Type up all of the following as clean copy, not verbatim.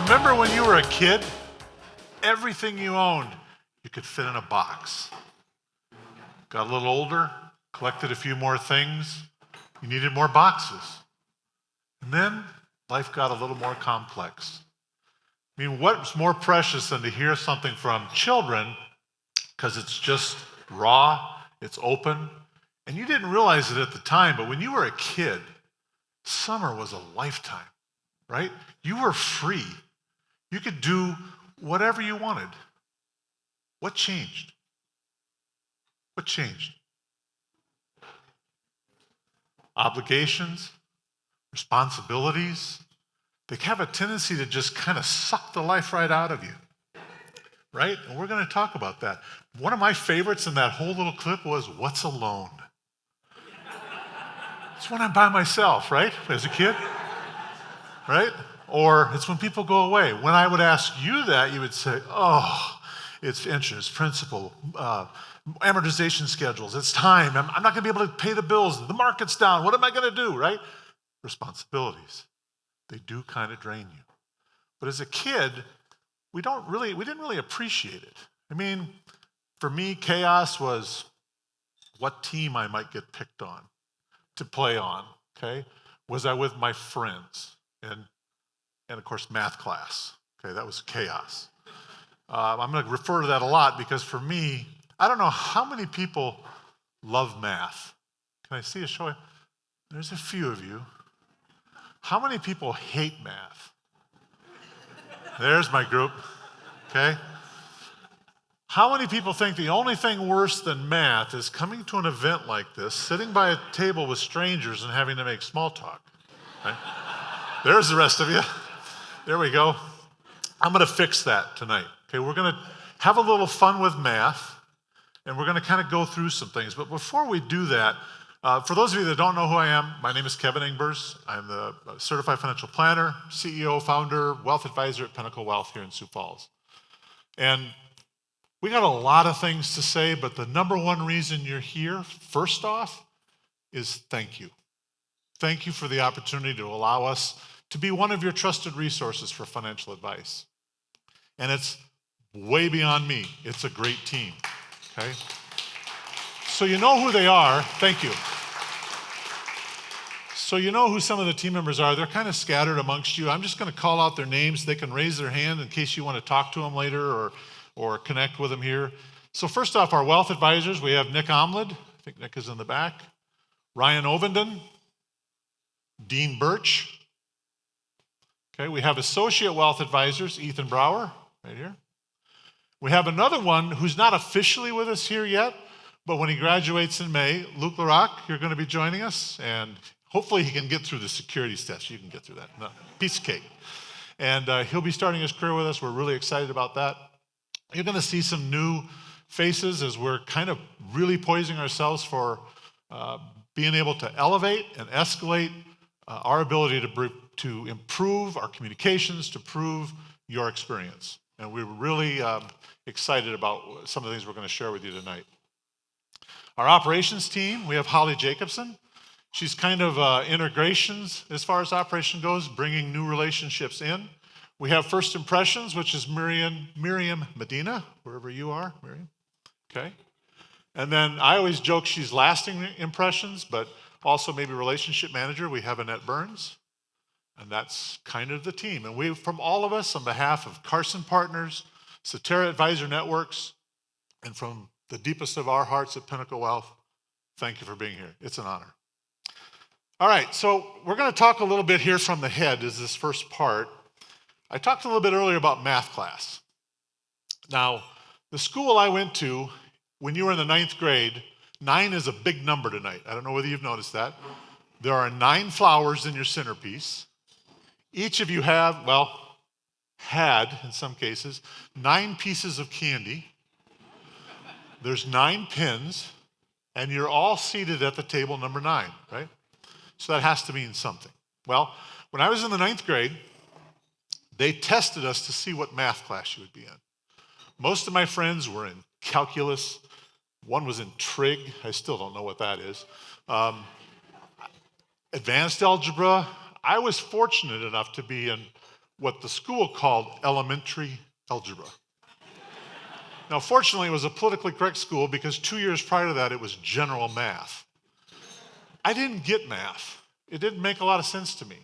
Remember when you were a kid? Everything you owned, you could fit in a box. Got a little older, collected a few more things, you needed more boxes. And then life got a little more complex. I mean, what's more precious than to hear something from children, because it's just raw, it's open, and you didn't realize it at the time, but when you were a kid, summer was a lifetime, right? You were free. You could do whatever you wanted. What changed? What changed? Obligations, responsibilities, they have a tendency to just kind of suck the life right out of you, right? And we're going to talk about that. One of my favorites in that whole little clip was, what's alone? It's when I'm by myself, right? As a kid, right? Or it's when people go away. When I would ask you that, you would say, oh, it's interest, principal, amortization schedules, it's time. I'm not going to be able to pay the bills. The market's down. What am I going to do, right? Responsibilities. They do kind of drain you. But as a kid, we didn't really appreciate it. I mean, for me, chaos was what team I might get picked on to play on, okay? Was I with my friends? And of course, math class. Okay, that was chaos. I'm going to refer to that a lot because for me, I don't know how many people love math. Can I see a show? There's a few of you. How many people hate math? There's my group, okay? How many people think the only thing worse than math is coming to an event like this, sitting by a table with strangers and having to make small talk? Right? There's the rest of you. There we go. I'm going to fix that tonight. Okay, we're going to have a little fun with math, and we're going to kind of go through some things. But before we do that, for those of you that don't know who I am, my name is Kevin Engbers. I'm the Certified Financial Planner, CEO, Founder, Wealth Advisor at Pinnacle Wealth here in Sioux Falls. And we got a lot of things to say, but the number one reason you're here, first off, is thank you. Thank you for the opportunity to allow us to be one of your trusted resources for financial advice. And it's way beyond me. It's a great team, okay? So you know who they are. Thank you. So you know who some of the team members are. They're kind of scattered amongst you. I'm just going to call out their names. They can raise their hand in case you want to talk to them later or connect with them here. So first off, our wealth advisors, we have Nick Omlid. I think Nick is in the back. Ryan Ovenden. Dean Birch. Okay, we have associate wealth advisors, Ethan Brower, right here. We have another one who's not officially with us here yet, but when he graduates in May, Luke Larac, you're going to be joining us, and hopefully he can get through the securities test. You can get through that. No, piece of cake. And he'll be starting his career with us. We're really excited about that. You're going to see some new faces as we're kind of really poising ourselves for being able to elevate and escalate our ability to improve our communications, to improve your experience. And we're really excited about some of the things we're going to share with you tonight. Our operations team, we have Holly Jacobson. She's kind of integrations as far as operation goes, bringing new relationships in. We have First Impressions, which is Miriam Medina, wherever you are, Miriam. Okay. And then I always joke she's lasting impressions, but also maybe relationship manager. We have Annette Burns. And that's kind of the team. And we, from all of us, on behalf of Carson Partners, Cetera Advisor Networks, and from the deepest of our hearts at Pinnacle Wealth, thank you for being here. It's an honor. All right, so we're going to talk a little bit here from the head as this first part. I talked a little bit earlier about math class. Now, the school I went to, when you were in the 9th grade, 9 is a big number tonight. I don't know whether you've noticed that. There are 9 flowers in your centerpiece. Each of you have, had, in some cases, 9 pieces of candy. There's 9 pins, and you're all seated at the table number 9, right? So that has to mean something. Well, when I was in the 9th grade, they tested us to see what math class you would be in. Most of my friends were in calculus. One was in trig. I still don't know what that is. Advanced algebra. I was fortunate enough to be in what the school called elementary algebra. Now, fortunately, it was a politically correct school because 2 years prior to that, it was general math. I didn't get math. It didn't make a lot of sense to me.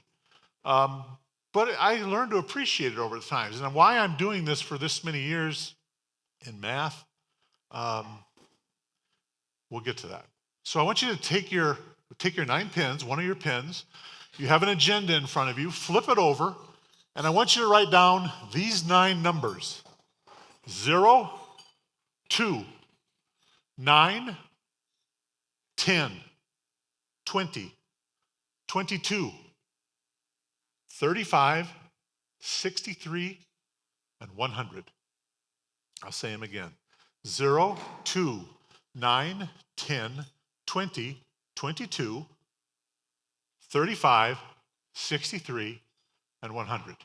But I learned to appreciate it over the times. And why I'm doing this for this many years in math, we'll get to that. So I want you to take your 9 pens, one of your pens. You have an agenda in front of you. Flip it over. And I want you to write down these 9 numbers. 0, 2, 9, 10, 20, 22, 35, 63, and 100. I'll say them again. 0, 2, 9, 10, 20, 22, 35, 63, and 100.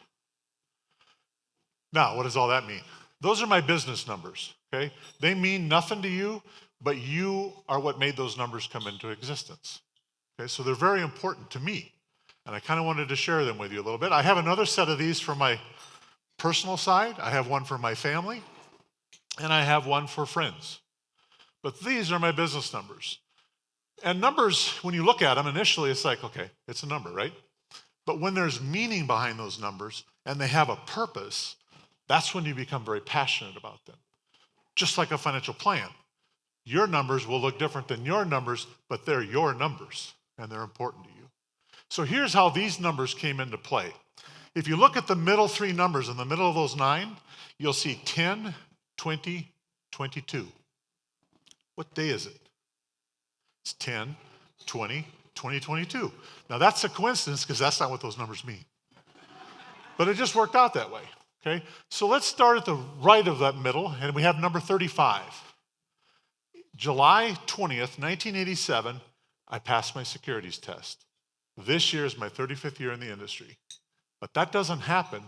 Now, what does all that mean? Those are my business numbers, okay? They mean nothing to you, but you are what made those numbers come into existence. Okay, so they're very important to me, and I kind of wanted to share them with you a little bit. I have another set of these for my personal side. I have one for my family, and I have one for friends. But these are my business numbers. And numbers, when you look at them, initially it's like, okay, it's a number, right? But when there's meaning behind those numbers and they have a purpose, that's when you become very passionate about them. Just like a financial plan. Your numbers will look different than your numbers, but they're your numbers, and they're important to you. So here's how these numbers came into play. If you look at the middle 3 numbers in the middle of those 9, you'll see 10, 20, 22. What day is it? It's 10, 20, 20, 22. Now that's a coincidence because that's not what those numbers mean. But it just worked out that way. Okay, so let's start at the right of that middle, and we have number 35. July 20th, 1987, I passed my securities test. This year is my 35th year in the industry. But that doesn't happen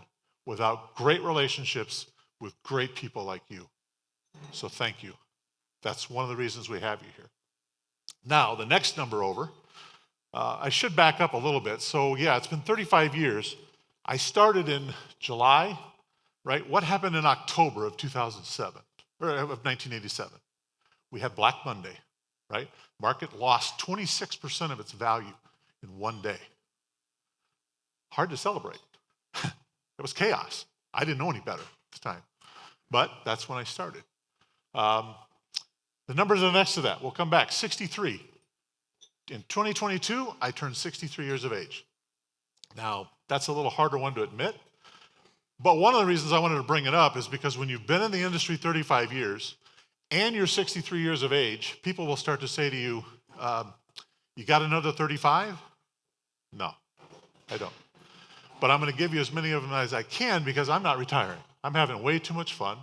without great relationships with great people like you. So thank you. That's one of the reasons we have you here. Now, the next number over, I should back up a little bit. So yeah, it's been 35 years. I started in July. Right? What happened in October of 2007, or of 1987? We had Black Monday, right? Market lost 26% of its value in one day. Hard to celebrate. It was chaos. I didn't know any better at the time. But that's when I started. The numbers are next to that. We'll come back. 63. In 2022, I turned 63 years of age. Now, that's a little harder one to admit. But one of the reasons I wanted to bring it up is because when you've been in the industry 35 years and you're 63 years of age, people will start to say to you, you got another 35? No, I don't. But I'm going to give you as many of them as I can because I'm not retiring. I'm having way too much fun.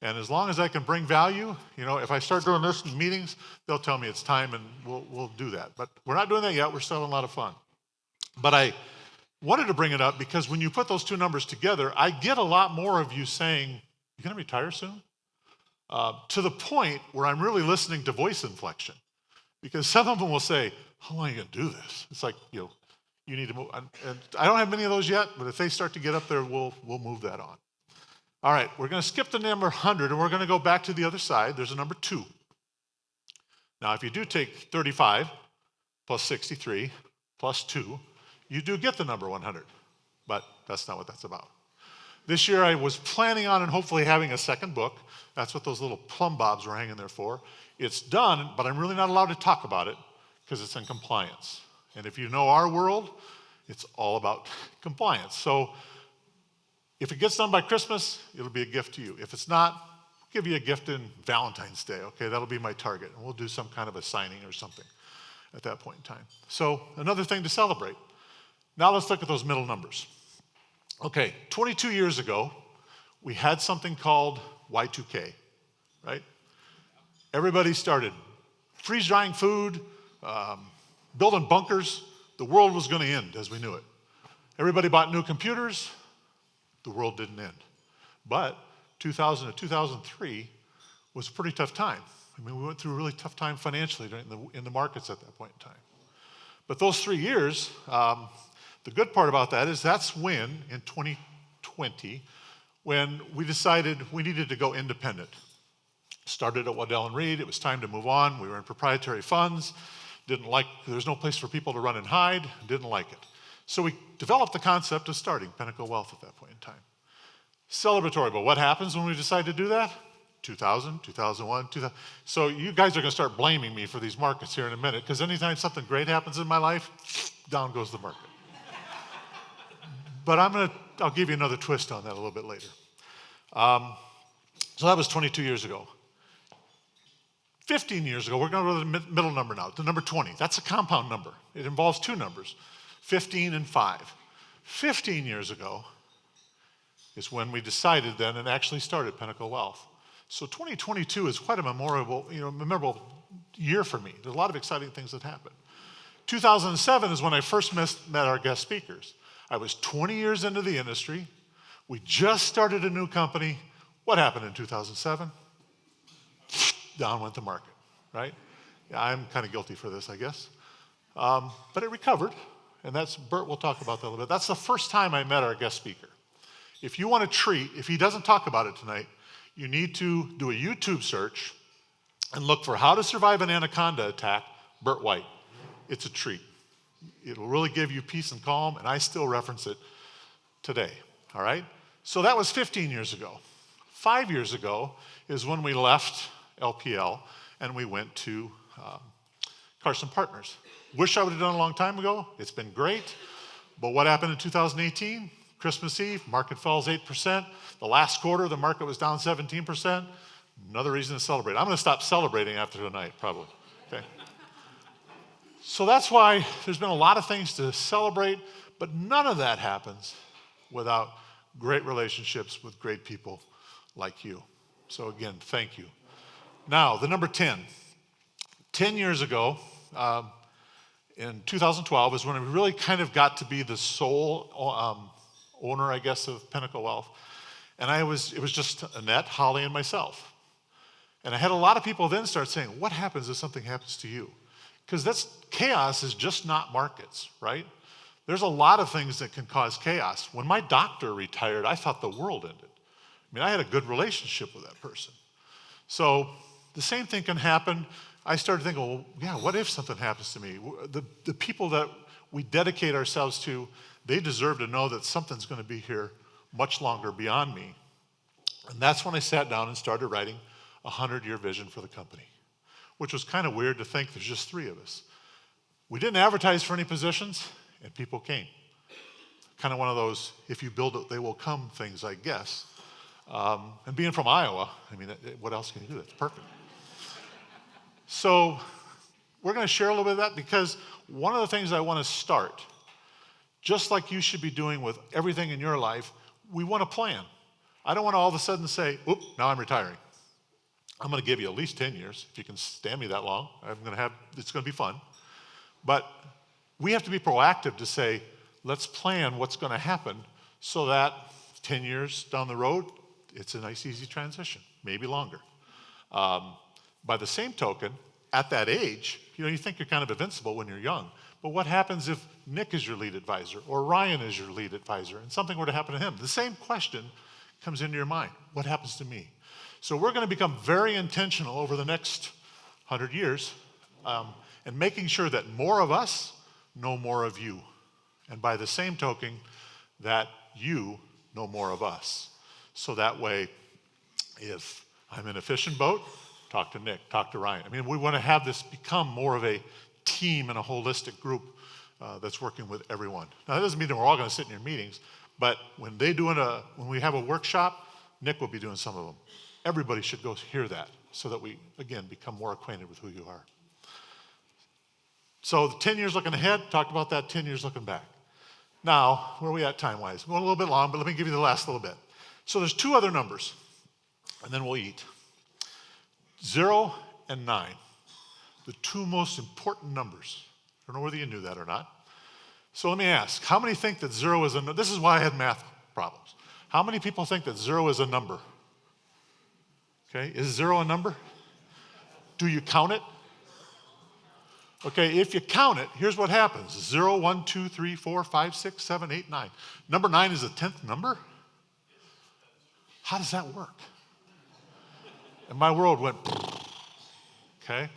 And as long as I can bring value, if I start doing this in meetings, they'll tell me it's time and we'll do that. But we're not doing that yet. We're still having a lot of fun. But I wanted to bring it up because when you put those 2 numbers together, I get a lot more of you saying, "You going to retire soon?" To the point where I'm really listening to voice inflection. Because some of them will say, "How long are you going to do this?" It's like, you need to move. And I don't have many of those yet, but if they start to get up there, we'll move that on. All right, we're going to skip the number 100, and we're going to go back to the other side. There's a number 2. Now, if you do take 35 plus 63 plus 2, you do get the number 100, but that's not what that's about. This year I was planning on and hopefully having a second book. That's what those little plumb bobs were hanging there for. It's done, but I'm really not allowed to talk about it because it's in compliance. And if you know our world, it's all about compliance. So if it gets done by Christmas, it'll be a gift to you. If it's not, I'll give you a gift in Valentine's Day, okay? That'll be my target. And we'll do some kind of a signing or something at that point in time. So another thing to celebrate. Now let's look at those middle numbers. Okay, 22 years ago, we had something called Y2K, right? Everybody started freeze-drying food, building bunkers. The world was going to end as we knew it. Everybody bought new computers. The world didn't end. But 2000 to 2003 was a pretty tough time. I mean, we went through a really tough time financially in the markets at that point in time. But those 3 years, the good part about that is that's when, in 20 when we decided we needed to go independent. Started at Waddell & Reed. It was time to move on. We were in proprietary funds. There was no place for people to run and hide. Didn't like it. So we developed the concept of starting Pinnacle Wealth at that point in time. Celebratory, but what happens when we decide to do that? 2000, 2001, 2000. So you guys are going to start blaming me for these markets here in a minute, because anytime something great happens in my life, down goes the market. But I'll give you another twist on that a little bit later. So that was 22 years ago. 15 years ago, we're going to go to the middle number now, the number 20. That's a compound number. It involves two numbers, 15 and 5. 15 years ago is when we decided then and actually started Pinnacle Wealth. So 2022 is quite a memorable year for me. There's a lot of exciting things that happened. 2007 is when I first met our guest speakers. I was 20 years into the industry. We just started a new company. What happened in 2007? Down went the market, right? Yeah, I'm kind of guilty for this, I guess. But it recovered, and Burt will talk about that a little bit. That's the first time I met our guest speaker. If you want a treat, if he doesn't talk about it tonight, you need to do a YouTube search and look for How to Survive an Anaconda Attack, Burt White. It's a treat. It'll really give you peace and calm, and I still reference it today, all right? So that was 15 years ago. 5 years ago is when we left LPL and we went to Carson Partners. Wish I would have done it a long time ago. It's been great. But what happened in 2018? Christmas Eve, market falls 8%. The last quarter, the market was down 17%. Another reason to celebrate. I'm going to stop celebrating after tonight, probably. Okay. So that's why there's been a lot of things to celebrate, but none of that happens without great relationships with great people like you. So again, thank you. Now, the number 10. 10 years ago, in 2012, is when we really kind of got to be the sole owner, I guess, of Pinnacle Wealth. And it was just Annette, Holly, and myself. And I had a lot of people then start saying, what happens if something happens to you? Because chaos is just not markets, right? There's a lot of things that can cause chaos. When my doctor retired, I thought the world ended. I mean, I had a good relationship with that person. So the same thing can happen. I started thinking, well, yeah, what if something happens to me? The people that we dedicate ourselves to, they deserve to know that something's going to be here much longer beyond me. And that's when I sat down and started writing a 100-year vision for the company, which was kind of weird to think there's just 3 of us. We didn't advertise for any positions, and people came. Kind of one of those, if you build it, they will come things, I guess. And being from Iowa, I mean, what else can you do? That's perfect. So we're going to share a little bit of that because one of the things I want to start, just like you should be doing with everything in your life, we want to plan. I don't want to all of a sudden say, oop, now I'm retiring. I'm going to give you at least 10 years. If you can stand me that long, it's going to be fun. But we have to be proactive to say, let's plan what's going to happen so that 10 years down the road, it's a nice, easy transition, maybe longer. By the same token, at that age, you think you're kind of invincible when you're young. But what happens if Nick is your lead advisor or Ryan is your lead advisor and something were to happen to him? The same question comes into your mind. What happens to me? So we're going to become very intentional over the next 100 years and making sure that more of us know more of you. And by the same token, that you know more of us. So that way, if I'm in a fishing boat, talk to Nick, talk to Ryan. I mean, we want to have this become more of a team and a holistic group that's working with everyone. Now, that doesn't mean that we're all going to sit in your meetings, but when we have a workshop, Nick will be doing some of them. Everybody should go hear that so that we, again, become more acquainted with who you are. So the 10 years looking ahead, talked about that, 10 years looking back. Now, where are we at time-wise? We're going a little bit long, but let me give you the last little bit. So there's 2 other numbers, and then we'll eat. 0 and 9, the 2 most important numbers. I don't know whether you knew that or not. So let me ask, how many think that 0 is a number? This is why I had math problems. How many people think that 0 is a number? Okay, is 0 a number? Do you count it? Okay, if you count it, here's what happens. 0, 1, 2, 3, 4, 5, 6, 7, 8, 9. Number 9 is the 10th number. How does that work? And my world went, okay?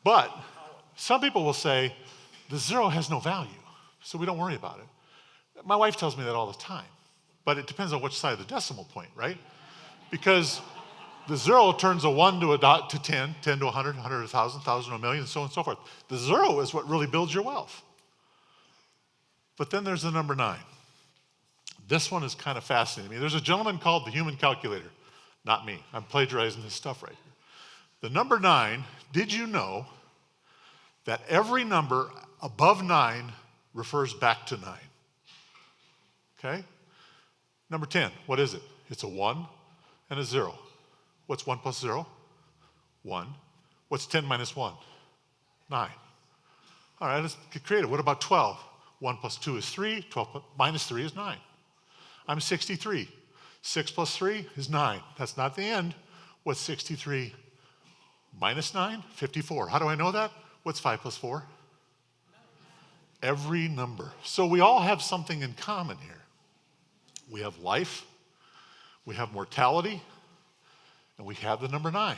But some people will say, the zero has no value, so we don't worry about it. My wife tells me that all the time, but it depends on which side of the decimal point, right? Because the zero turns a 1 to a dot to 10, 10 to 100, 100 to 1,000, 1,000 to a million, and so on and so forth. The zero is what really builds your wealth. But then there's the number 9. This one is kind of fascinating to me. There's a gentleman called the human calculator. Not me. I'm plagiarizing his stuff right here. The number 9, did you know that every number above 9 refers back to 9? Okay? Number 10, what is it? It's a 1 and a 0. What's 1 plus 0? 1. What's 10 minus 1? 9. All right, let's get creative. What about 12? 1 plus 2 is 3. 12 minus 3 is 9. I'm 63. 6 plus 3 is 9. That's not the end. What's 63 minus 9? 54. How do I know that? What's 5 plus 4? Every number. So we all have something in common here. We have life, we have mortality, and we have the number 9.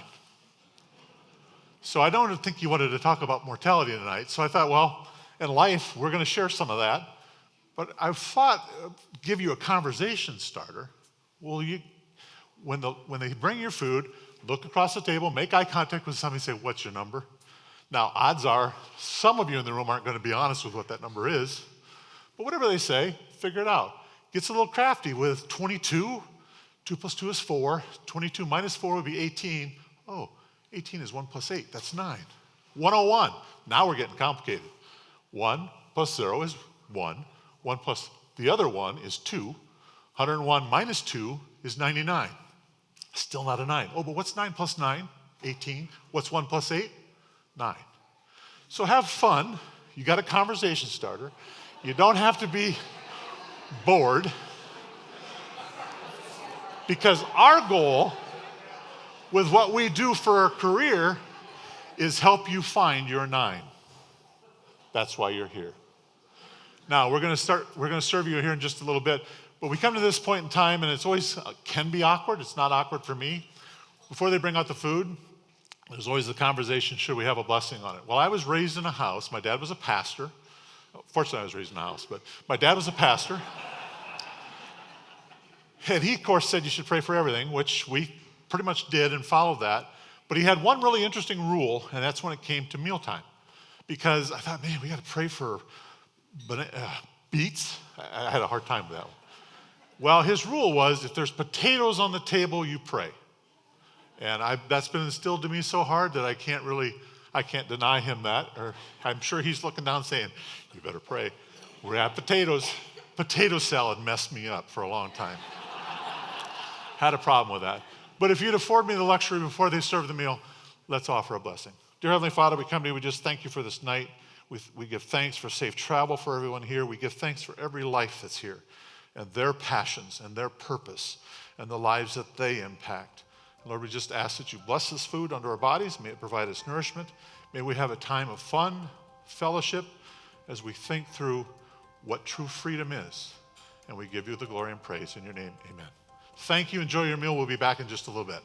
So I don't think you wanted to talk about mortality tonight. So I thought, well, in life, we're going to share some of that. But I thought, give you a conversation starter. Well, when they bring your food, look across the table, make eye contact with somebody, and say, what's your number? Now, odds are, some of you in the room aren't going to be honest with what that number is. But whatever they say, figure it out. Gets a little crafty with 22. 2 plus 2 is 4. 22 minus 4 would be 18. Oh, 18 is 1 plus 8. That's 9. 101. Now we're getting complicated. 1 plus 0 is 1. 1 plus the other 1 is 2. 101 minus 2 is 99. Still not a 9. Oh, but what's 9 plus 9? 18. What's 1 plus 8? 9. So have fun. You got a conversation starter. You don't have to be bored. Because our goal with what we do for a career is help you find your 9. That's why you're here. Now, we're going to serve you here in just a little bit, but we come to this point in time and it's always can be awkward. It's not awkward for me. Before they bring out the food, there's always the conversation, should we have a blessing on it? Well, I was raised in a house. My dad was a pastor. Fortunately, I was raised in a house, but my dad was a pastor. And he, of course, said you should pray for everything, which we pretty much did and followed that. But he had one really interesting rule, and that's when it came to mealtime. Because I thought, man, we got to pray for beets. I had a hard time with that one. Well, his rule was, if there's potatoes on the table, you pray. And that's been instilled to me so hard that I can't deny him that. Or I'm sure he's looking down saying, you better pray. We're at potatoes. Potato salad messed me up for a long time. Had a problem with that. But if you'd afford me the luxury before they serve the meal, let's offer a blessing. Dear Heavenly Father, we come to you, we just thank you for this night. We give thanks for safe travel for everyone here. We give thanks for every life that's here and their passions and their purpose and the lives that they impact. Lord, we just ask that you bless this food under our bodies. May it provide us nourishment. May we have a time of fun, fellowship, as we think through what true freedom is. And we give you the glory and praise in your name. Amen. Thank you. Enjoy your meal. We'll be back in just a little bit.